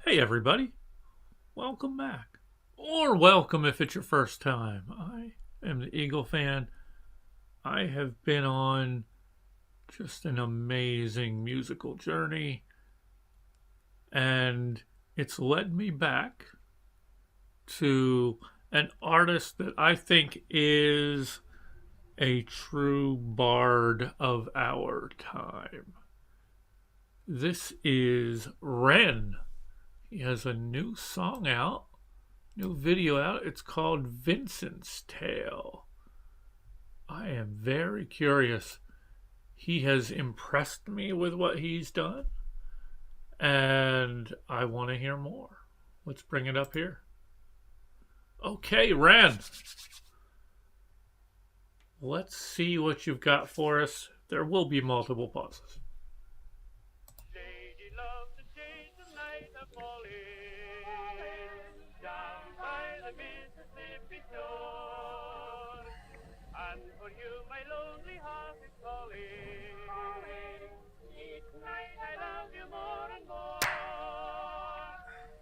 Hey everybody, welcome back. Or welcome if it's your first time. I am the EagleFan. I have been on just an amazing musical journey, and it's led me back to an artist that I think is a true bard of our time. This is Ren. He has a new song out, new video out. It's called Vincent's Tale. I am very curious. He has impressed me with what he's done, and I want to hear more. Let's bring it up here. Okay, Ren. Let's see what you've got for us. There will be multiple pauses. Down by the Mississippi shore, and for you my lonely heart is calling. Each night I love you more and more.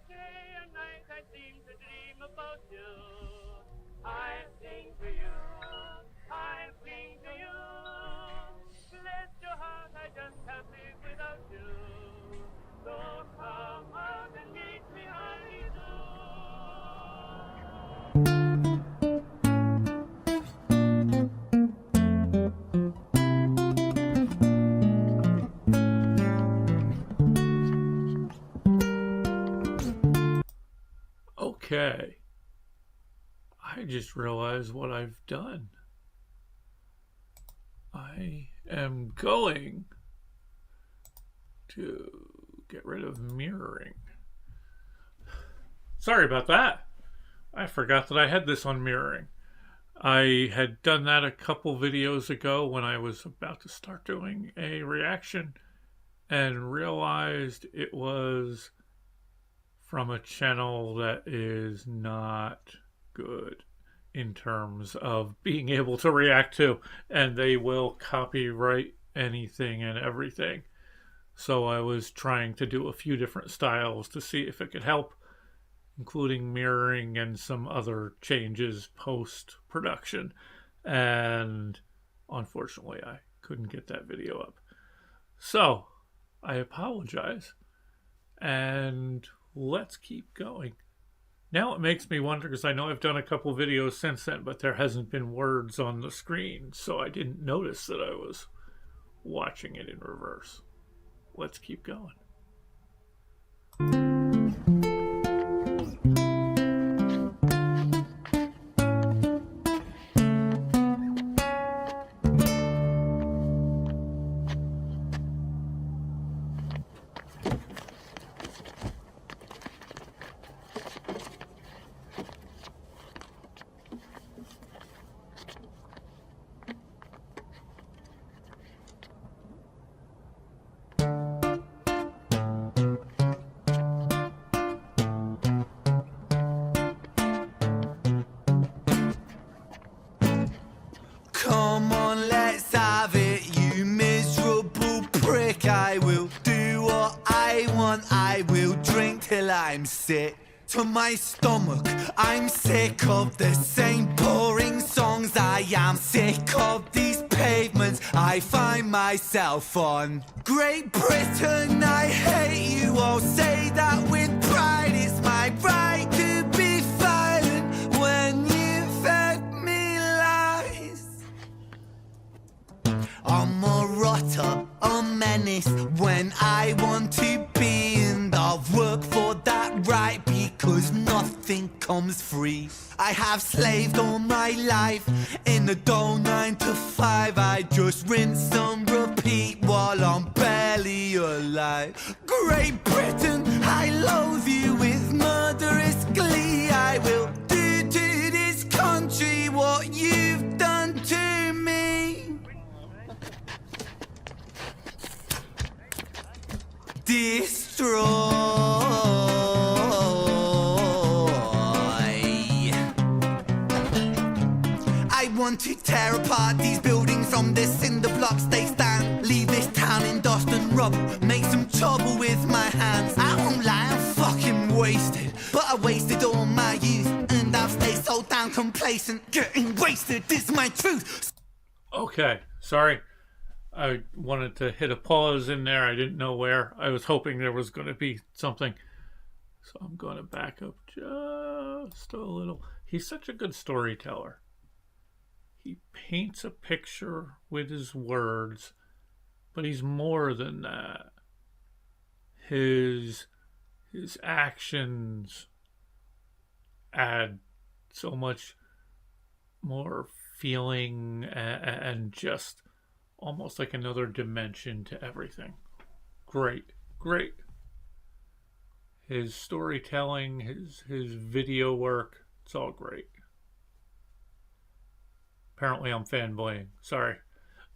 Day and night I seem to dream about you. I sing to you, I sing to you. Bless your heart, I just can't live without you. So come out and meet me, honey, do. Okay. I just realized what I've done. I am going to get rid of mirroring. Sorry about that. I forgot that I had this on mirroring. I had done that a couple videos ago when I was about to start doing a reaction and realized it was from a channel that is not good in terms of being able to react to, and they will copyright anything and everything. So I was trying to do a few different styles to see if it could help, including mirroring and some other changes post-production. And unfortunately, I couldn't get that video up. So I apologize, and let's keep going. Now it makes me wonder, because I know I've done a couple videos since then, but there hasn't been words on the screen, so I didn't notice that I was watching it in reverse. Let's keep going. Come on, let's have it, you miserable prick. I will do what I want, I will drink till I'm sick to my stomach. I'm sick of the same boring songs. I am sick of these pavements I find myself on. Great Britain, I hate you. I'll say that with pride. It's my right to be violent when you fed me lies. I'm a rotter, a menace when I want to be, and I'll work for that right because nothing comes free. I have slaved all my life in a dull 9 to 5. I just rinse and repeat while I'm barely alive. Great Britain, I loathe you with murderous glee. I will do to this country what you've done to me. Destroy. I want to tear apart these buildings from the cinder blocks they stand. Leave this town in dust and rubble, make some trouble with my hands. I won't lie, I'm fucking wasted all my youth, and I've stayed so damn complacent. Getting wasted is my truth. Okay, sorry. I wanted to hit a pause in there. I didn't know where. I was hoping there was going to be something. So I'm going to back up just a little. He's such a good storyteller. He paints a picture with his words, but he's more than that. His actions add so much more feeling and just almost like another dimension to everything. Great. His storytelling, his video work, it's all great. Apparently I'm fanboying. Sorry.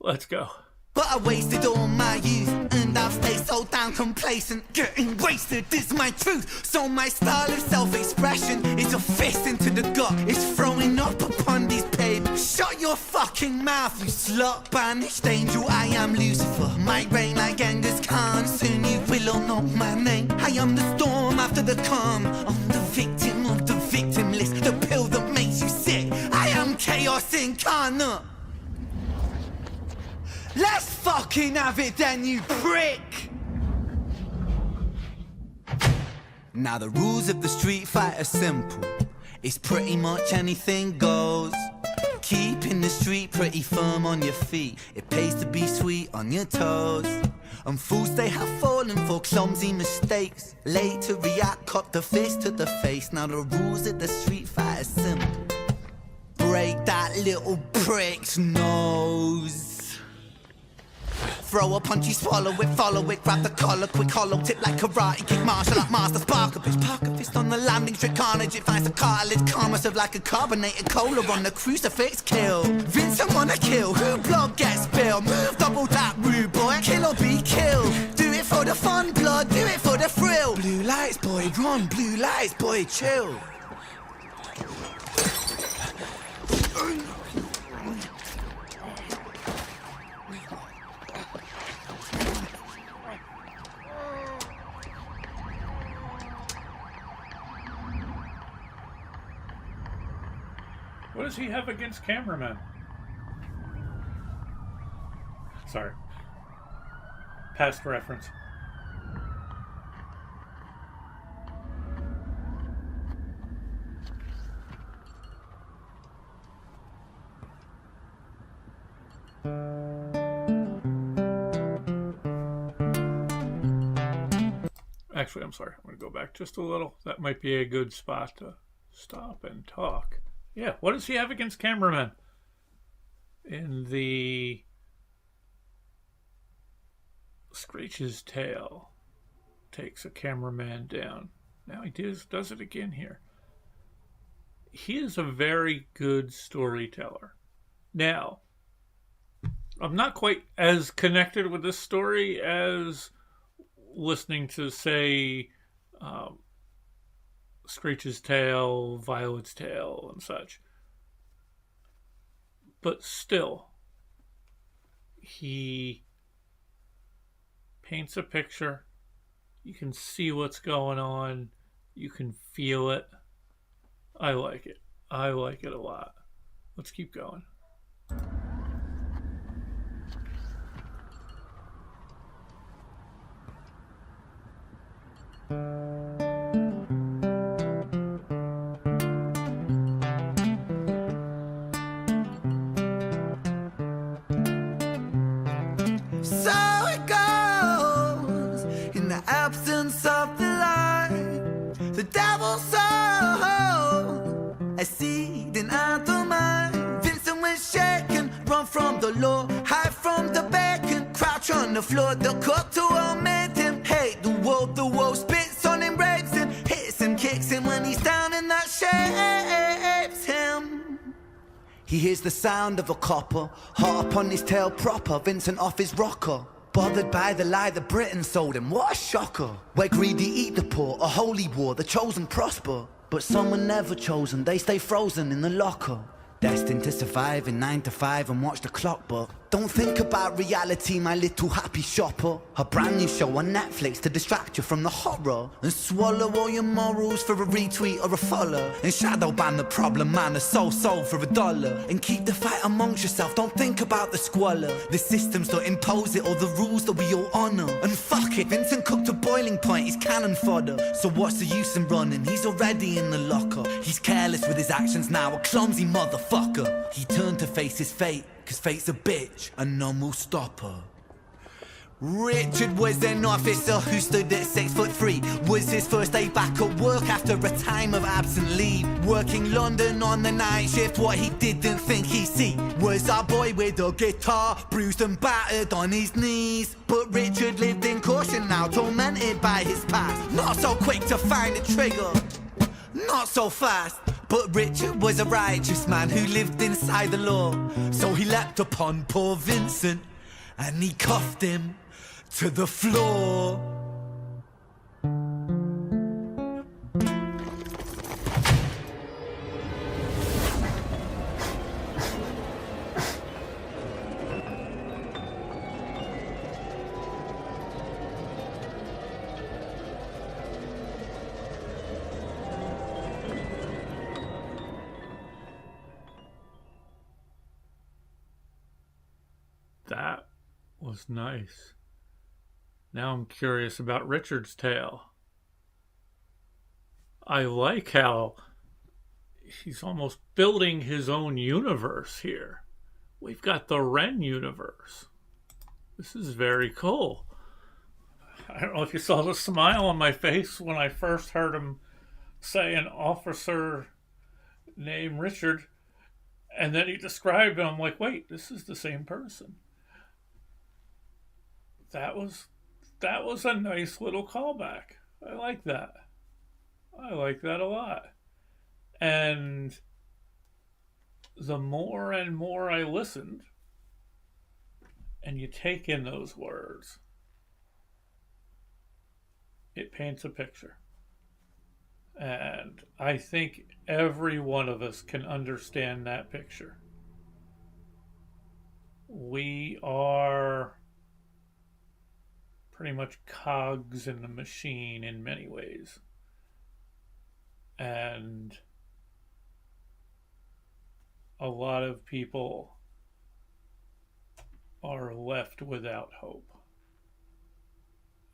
Let's go. But I wasted all my youth, and I've stayed so damn complacent. Getting wasted is my truth. So my style of self-expression is a fist into the gut. It's throwing up upon these papers. Shut your fucking mouth, you slut. Banished angel, I am Lucifer. Might reign like Genghis Khan. Soon you will all know my name. I am the storm after the calm. I'm the victim of the victim list. The pill that makes you sick. I am chaos incarnate. Let's fucking have it then, you prick! Now the rules of the street fight are simple. It's pretty much anything goes. Keeping the street pretty firm on your feet. It pays to be sweet on your toes. And fools they have fallen for clumsy mistakes. Late to react, cop the fist to the face. Now the rules of the street fight are simple. Break that little prick's nose. Throw a punch, you swallow it, follow it, grab the collar, quick hollow tip like karate, kick martial art master, spark a bitch, park a fist on the landing strip, carnage, it finds the cartilage, karma serve like a carbonated cola on the crucifix, kill. Vincent wanna kill, who blood gets spilled, move double that rude boy, kill or be killed. Do it for the fun, blood, do it for the thrill. Blue lights, boy, run, blue lights, boy, chill. What does he have against cameramen? Sorry. Past reference. Actually, I'm sorry. I'm going to go back just a little. That might be a good spot to stop and talk. Yeah, what does he have against cameramen? In the Screech's Tale takes a cameraman down. Now he does it again here. He is a very good storyteller. Now, I'm not quite as connected with this story as listening to, say, Screech's Tale, Violet's Tale, and such. But still, he paints a picture. You can see what's going on. You can feel it. I like it. I like it a lot. Let's keep going. Absence of the light, the devil's soul, a seed in the mind. Vincent was shaken, run from the law, hide from the bacon, crouch on the floor. The cook to omit him, hate the world spits on him, rapes him, hits him, kicks him when he's down, and that shapes him. He hears the sound of a copper, hot upon his tail proper, Vincent off his rocker. Bothered by the lie the Britons sold him, what a shocker. Where greedy eat the poor, a holy war, the chosen prosper. But some were never chosen, they stay frozen in the locker. Destined to survive in 9 to 5 and watch the clock, but Don't think about reality, my little happy shopper. A brand new show on Netflix to distract you from the horror. And swallow all your morals for a retweet or a follow. And shadow ban the problem man, a soul for $1. And keep the fight amongst yourself, don't think about the squalor. The systems don't impose it or the rules that we all honour. And fuck it, Vincent cooked to boiling point, he's cannon fodder. So what's the use in running, he's already in the locker. He's careless with his actions now, a clumsy motherfucker. He turned to face his fate, cause fate's a bitch and none will stop her. Richard was an officer who stood at 6'3". Was his first day back at work after a time of absent leave. Working London on the night shift, what he didn't think he'd see was our boy with a guitar, bruised and battered on his knees. But Richard lived in caution now, tormented by his past. Not so quick to find a trigger, not so fast. But Richard was a righteous man who lived inside the law. So he leapt upon poor Vincent and he cuffed him to the floor. That was nice. Now I'm curious about Richard's tale. I like how he's almost building his own universe here. We've got the Wren universe. This is very cool. I don't know if you saw the smile on my face when I first heard him say an officer named Richard, and then he described him. I'm like, wait, this is the same person. That was a nice little callback. I like that. I like that a lot. And the more and more I listened, and you take in those words, it paints a picture. And I think every one of us can understand that picture. We are pretty much cogs in the machine in many ways. And a lot of people are left without hope.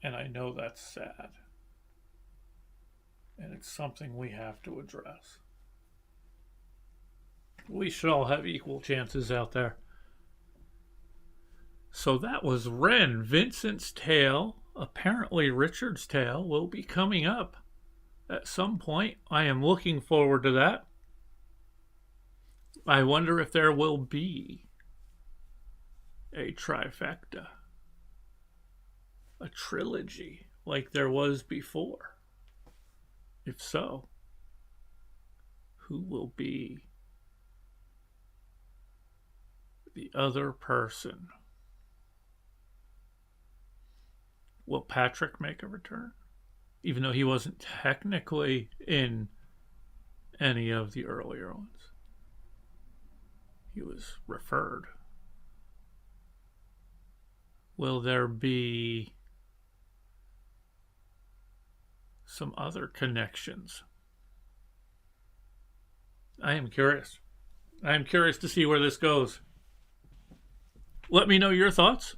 And I know that's sad. And it's something we have to address. We should all have equal chances out there. So that was Wren, Vincent's Tale. Apparently Richard's Tale will be coming up at some point. I am looking forward to that. I wonder if there will be a trifecta, a trilogy like there was before. If so, who will be the other person? Will Patrick make a return? Even though he wasn't technically in any of the earlier ones. He was referred. Will there be some other connections? I am curious. I am curious to see where this goes. Let me know your thoughts.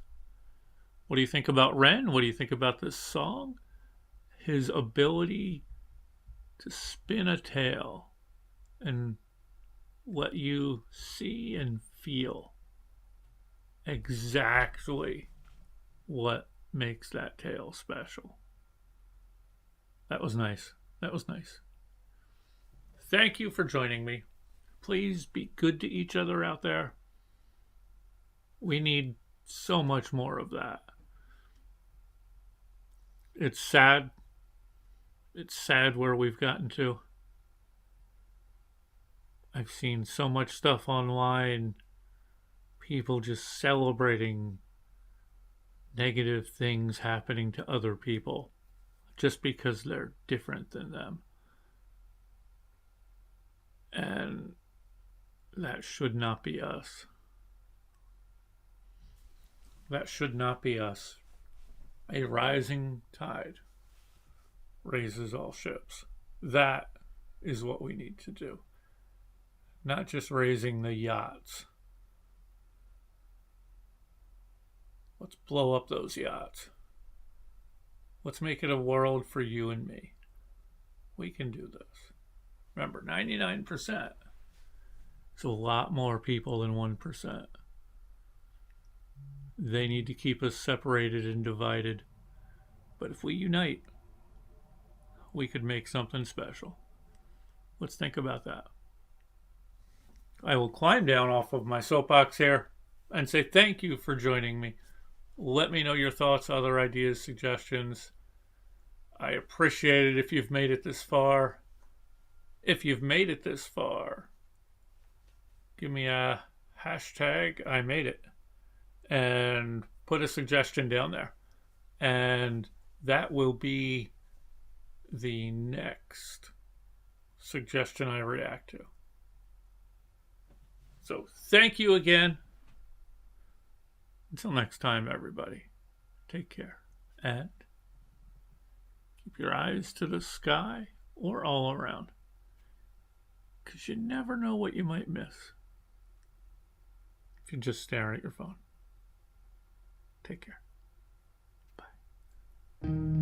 What do you think about Wren? What do you think about this song? His ability to spin a tale and let you see and feel exactly what makes that tale special. That was nice. That was nice. Thank you for joining me. Please be good to each other out there. We need so much more of that. It's sad. It's sad where we've gotten to. I've seen so much stuff online. People just celebrating negative things happening to other people just because they're different than them. And that should not be us. That should not be us. A rising tide raises all ships. That is what we need to do. Not just raising the yachts. Let's blow up those yachts. Let's make it a world for you and me. We can do this. Remember, 99%. It's a lot more people than 1%. They need to keep us separated and divided. But if we unite, we could make something special. Let's think about that. I will climb down off of my soapbox here and say thank you for joining me. Let me know your thoughts, other ideas, suggestions. I appreciate it if you've made it this far. If you've made it this far, give me a hashtag I made it and put a suggestion down there. And that will be the next suggestion I react to. So thank you again. Until next time, everybody, take care and keep your eyes to the sky or all around, because you never know what you might miss if you're just staring at your phone. Take care. Bye.